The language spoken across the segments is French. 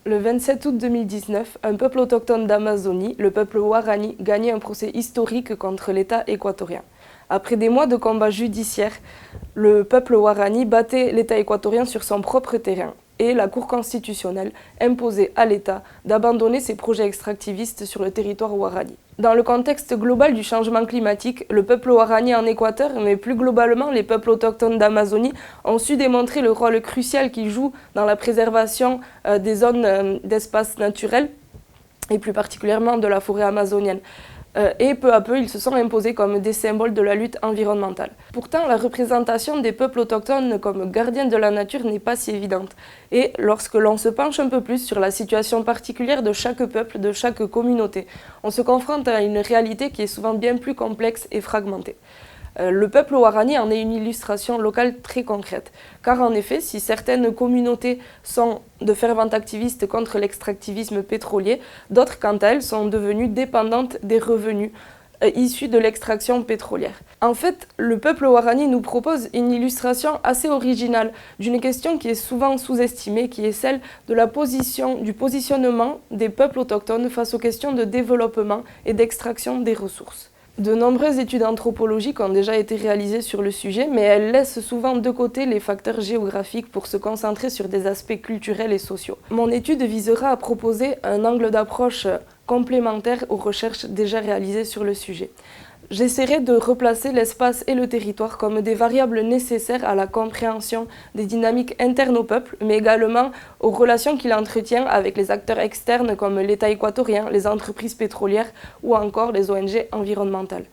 Le 27 août 2019, un peuple autochtone d'Amazonie, le peuple Warani, gagnait un procès historique contre l'État équatorien. Après des mois de combats judiciaires, le peuple Warani battait l'État équatorien sur son propre terrain et la Cour constitutionnelle imposait à l'État d'abandonner ses projets extractivistes sur le territoire Warani. Dans le contexte global du changement climatique, le peuple Warani en Équateur, mais plus globalement les peuples autochtones d'Amazonie, ont su démontrer le rôle crucial qu'ils jouent dans la préservation des zones d'espace naturel et plus particulièrement de la forêt amazonienne. Et peu à peu, ils se sont imposés comme des symboles de la lutte environnementale. Pourtant, la représentation des peuples autochtones comme gardiens de la nature n'est pas si évidente. Et lorsque l'on se penche un peu plus sur la situation particulière de chaque peuple, de chaque communauté, on se confronte à une réalité qui est souvent bien plus complexe et fragmentée. Le peuple Warani en est une illustration locale très concrète. Car en effet, si certaines communautés sont de fervents activistes contre l'extractivisme pétrolier, d'autres, quant à elles, sont devenues dépendantes des revenus issus de l'extraction pétrolière. En fait, le peuple Warani nous propose une illustration assez originale d'une question qui est souvent sous-estimée, qui est celle de du positionnement des peuples autochtones face aux questions de développement et d'extraction des ressources. De nombreuses études anthropologiques ont déjà été réalisées sur le sujet, mais elles laissent souvent de côté les facteurs géographiques pour se concentrer sur des aspects culturels et sociaux. Mon étude visera à proposer un angle d'approche complémentaire aux recherches déjà réalisées sur le sujet. J'essaierai de replacer l'espace et le territoire comme des variables nécessaires à la compréhension des dynamiques internes au peuple, mais également aux relations qu'il entretient avec les acteurs externes comme l'État équatorien, les entreprises pétrolières ou encore les ONG environnementales.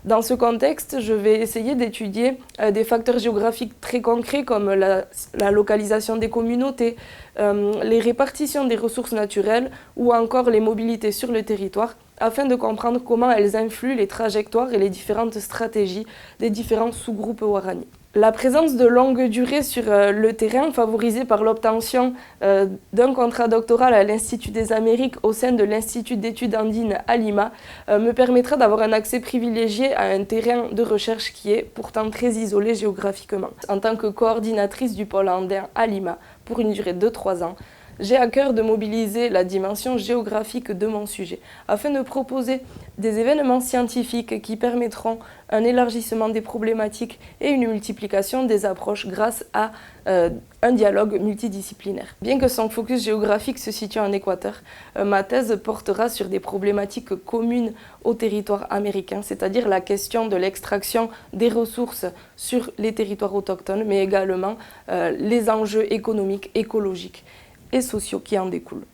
Dans ce contexte, je vais essayer d'étudier des facteurs géographiques très concrets comme la localisation des communautés, les répartitions des ressources naturelles ou encore les mobilités sur le territoire, afin de comprendre comment elles influent les trajectoires et les différentes stratégies des différents sous-groupes Warani. La présence de longue durée sur le terrain, favorisée par l'obtention d'un contrat doctoral à l'Institut des Amériques au sein de l'Institut d'études andines à Lima, me permettra d'avoir un accès privilégié à un terrain de recherche qui est pourtant très isolé géographiquement. En tant que coordinatrice du pôle andin à Lima, pour une durée de 3 ans, j'ai à cœur de mobiliser la dimension géographique de mon sujet, afin de proposer des événements scientifiques qui permettront un élargissement des problématiques et une multiplication des approches grâce à un dialogue multidisciplinaire. Bien que son focus géographique se situe en Équateur, ma thèse portera sur des problématiques communes au territoire américain, c'est-à-dire la question de l'extraction des ressources sur les territoires autochtones, mais également les enjeux économiques, écologiques et sociaux qui en découlent.